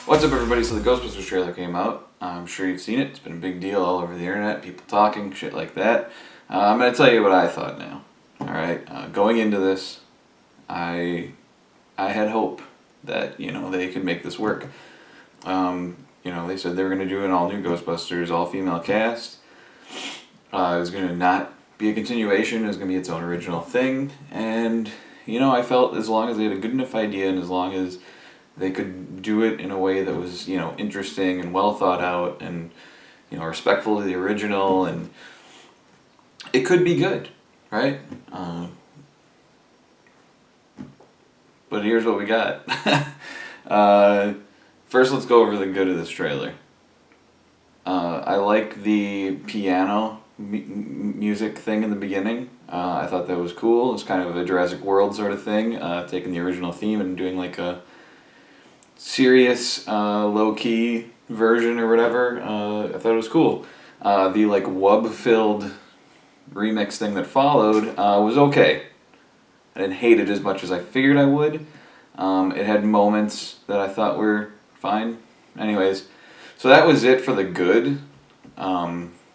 What's up, everybody? So the Ghostbusters trailer came out. I'm sure you've seen it. It's been a big deal all over the internet. People talking, shit like that. I'm going to tell you what I thought now. Alright, going into this, I had hope that, they could make this work. They said they were going to do an all-new Ghostbusters, all-female cast. It was going to not be a continuation. It was going to be its own original thing. And, I felt as long as they had a good enough idea and as long as they could do it in a way that was, interesting and well thought out and, respectful to the original, and it could be good, right? But here's what we got. First, let's go over the good of this trailer. I like the piano music thing in the beginning. I thought that was cool. It's kind of a Jurassic World sort of thing, taking the original theme and doing like a serious, low-key version or whatever. I thought it was cool. The like wub-filled remix thing that followed was okay. I didn't hate it as much as I figured I would. It had moments that I thought were fine. Anyways, so that was it for the good.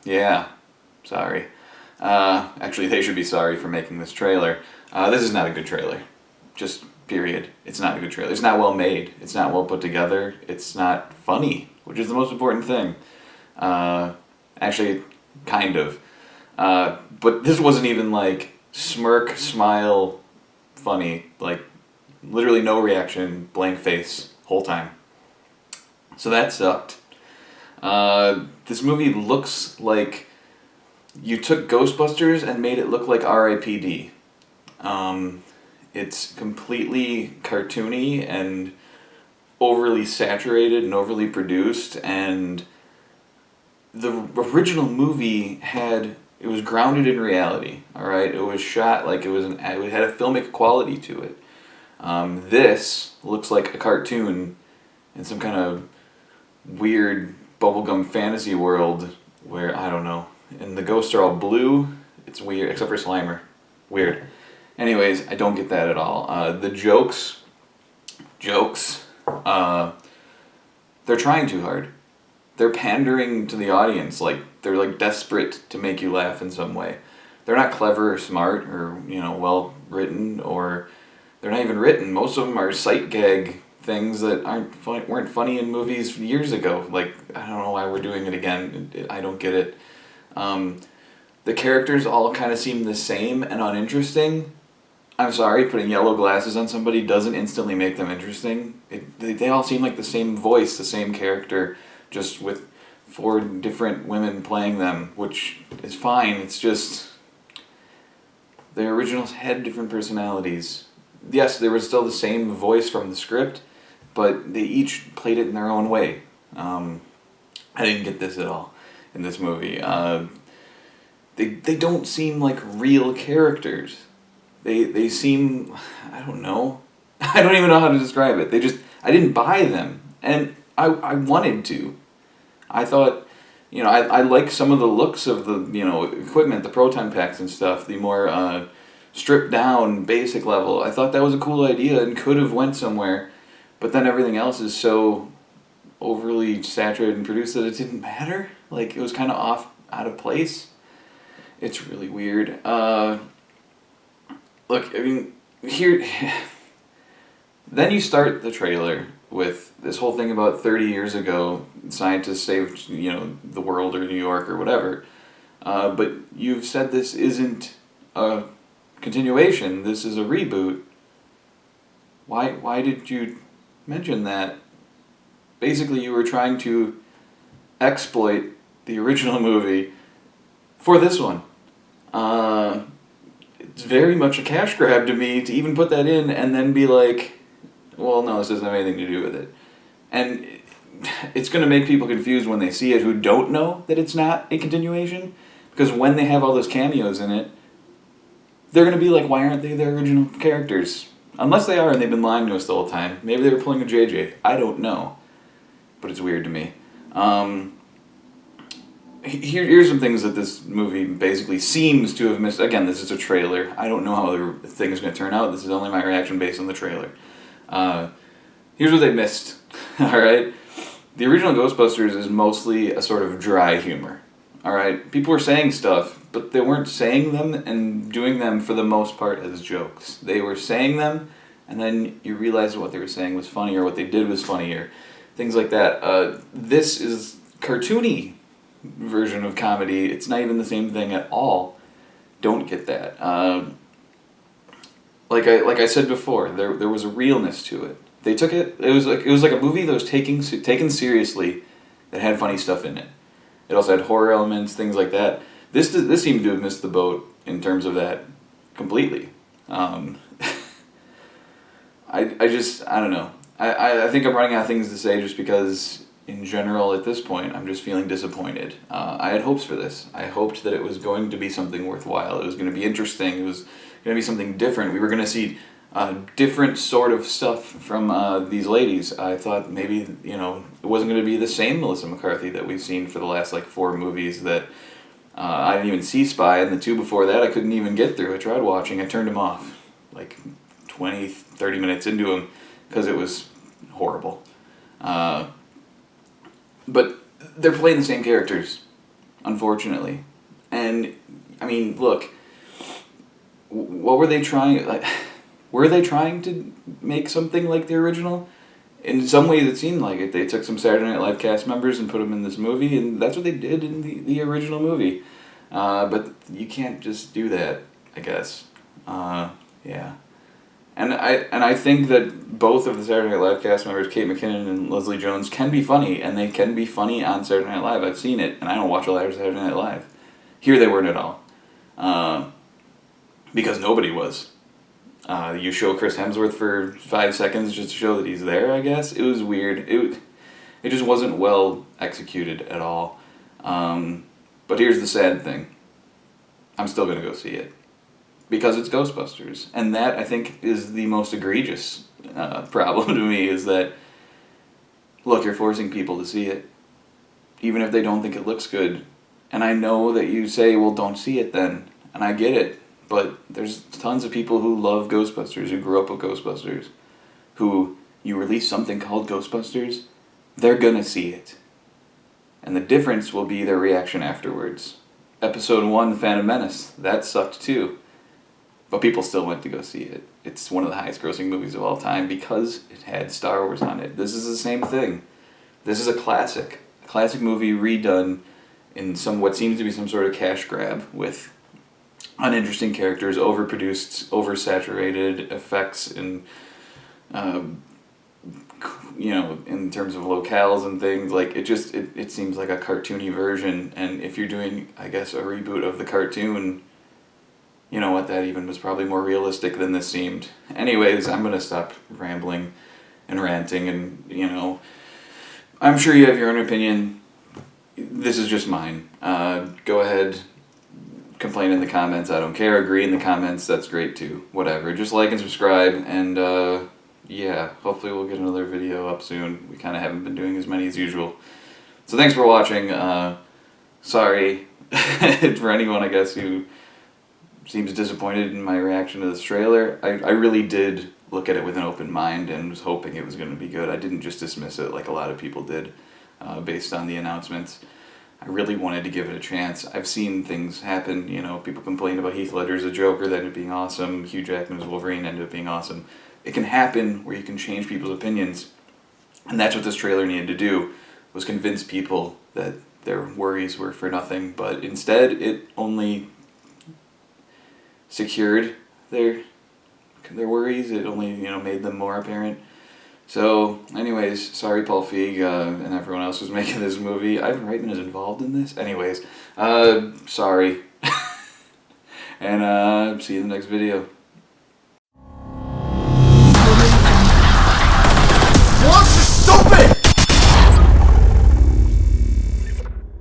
Yeah, sorry. Actually, they should be sorry for making this trailer. This is not a good trailer. Just period. It's not a good trailer. It's not well made. It's not well put together. It's not funny, which is the most important thing. Actually, kind of. But this wasn't even like smirk, smile, funny. Like, literally no reaction, blank face, whole time. So that sucked. This movie looks like you took Ghostbusters and made it look like R.I.P.D. It's completely cartoony and overly saturated and overly produced, and the original movie it was grounded in reality, alright? It was shot like it had a filmic quality to it. This looks like a cartoon in some kind of weird bubblegum fantasy world where, I don't know, and the ghosts are all blue. It's weird, except for Slimer. Weird. Anyways, I don't get that at all. The jokes, they're trying too hard. They're pandering to the audience, like they're like desperate to make you laugh in some way. They're not clever or smart or, well written, or they're not even written. Most of them are sight gag things that weren't funny in movies years ago. Like, I don't know why we're doing it again. I don't get it. The characters all kind of seem the same and uninteresting. I'm sorry, putting yellow glasses on somebody doesn't instantly make them interesting. They all seem like the same voice, the same character, just with 4 different women playing them, which is fine. It's just the originals had different personalities. Yes, there was still the same voice from the script, but they each played it in their own way. I didn't get this at all in this movie. They don't seem like real characters. They seem, I don't know. I don't even know how to describe it. I didn't buy them. And I wanted to. I thought, I like some of the looks of the, equipment, the proton packs and stuff, the more stripped down, basic level. I thought that was a cool idea and could have went somewhere. But then everything else is so overly saturated and produced that it didn't matter. Like, it was kind of out of place. It's really weird. Look, I mean, here... Then you start the trailer with this whole thing about 30 years ago, scientists saved, the world or New York or whatever. But you've said this isn't a continuation, this is a reboot. Why did you mention that? Basically, you were trying to exploit the original movie for this one. It's very much a cash grab to me to even put that in and then be like, well, no, this doesn't have anything to do with it. And it's going to make people confused when they see it who don't know that it's not a continuation, because when they have all those cameos in it, they're going to be like, why aren't they the original characters? Unless they are and they've been lying to us the whole time. Maybe they were pulling a JJ. I don't know. But it's weird to me. Here's some things that this movie basically seems to have missed. Again, this is a trailer. I don't know how the thing is going to turn out. This is only my reaction based on the trailer. Here's what they missed. All right, the original Ghostbusters is mostly a sort of dry humor. All right, people were saying stuff, but they weren't saying them and doing them for the most part as jokes. They were saying them, and then you realized what they were saying was funny, or what they did was funnier, things like that. This is cartoony version of comedy. It's not even the same thing at all. Don't get that. Like I said before, there was a realness to it. They took it. It was like a movie that was taken seriously, that had funny stuff in it. It also had horror elements, things like that. This seemed to have missed the boat in terms of that completely. I don't know. I think I'm running out of things to say just because in general at this point I'm just feeling disappointed. I had hopes for this. I hoped that it was going to be something worthwhile. It was going to be interesting. It was going to be something different. We were going to see different sort of stuff from these ladies. I thought maybe, it wasn't going to be the same Melissa McCarthy that we've seen for the last 4 movies that I didn't even see Spy, and the 2 before that I couldn't even get through. I tried watching. I turned them off 20, 30 minutes into them because it was horrible. But they're playing the same characters, unfortunately. And, I mean, look, what were they trying... Were they trying to make something like the original? In some ways it seemed like it. They took some Saturday Night Live cast members and put them in this movie, and that's what they did in the original movie. But you can't just do that, I guess. Yeah. And I think that both of the Saturday Night Live cast members, Kate McKinnon and Leslie Jones, can be funny, and they can be funny on Saturday Night Live. I've seen it, and I don't watch a lot of Saturday Night Live. Here they weren't at all. Because nobody was. You show Chris Hemsworth for 5 seconds just to show that he's there, I guess. It was weird. It just wasn't well executed at all. But here's the sad thing. I'm still going to go see it. Because it's Ghostbusters. And that, I think, is the most egregious problem to me, is that, look, you're forcing people to see it. Even if they don't think it looks good. And I know that you say, well, don't see it then. And I get it. But there's tons of people who love Ghostbusters, who grew up with Ghostbusters, who, you release something called Ghostbusters, they're gonna see it. And the difference will be their reaction afterwards. Episode 1, Phantom Menace, that sucked too. But people still went to go see it. It's one of the highest grossing movies of all time because it had Star Wars on it. This is the same thing. This is a classic movie redone in what seems to be some sort of cash grab with uninteresting characters, overproduced, oversaturated effects, and in terms of locales and things. It seems like a cartoony version. And if you're doing, I guess, a reboot of the cartoon, you know what, that even was probably more realistic than this seemed. Anyways, I'm gonna stop rambling and ranting, and I'm sure you have your own opinion. This is just mine. Go ahead, complain in the comments. I don't care. Agree in the comments. That's great too. Whatever. Just like and subscribe, and yeah, hopefully we'll get another video up soon. We kind of haven't been doing as many as usual. So thanks for watching. Sorry for anyone, I guess, who seems disappointed in my reaction to this trailer. I really did look at it with an open mind and was hoping it was going to be good. I didn't just dismiss it like a lot of people did based on the announcements. I really wanted to give it a chance. I've seen things happen, people complain about Heath Ledger's a Joker, that ended up being awesome. Hugh Jackman's Wolverine ended up being awesome. It can happen where you can change people's opinions. And that's what this trailer needed to do, was convince people that their worries were for nothing. But instead, it only secured their worries. It only, made them more apparent. So, anyways, sorry Paul Feig and everyone else who's making this movie. Ivan Reitman is involved in this? Anyways, sorry. And see you in the next video.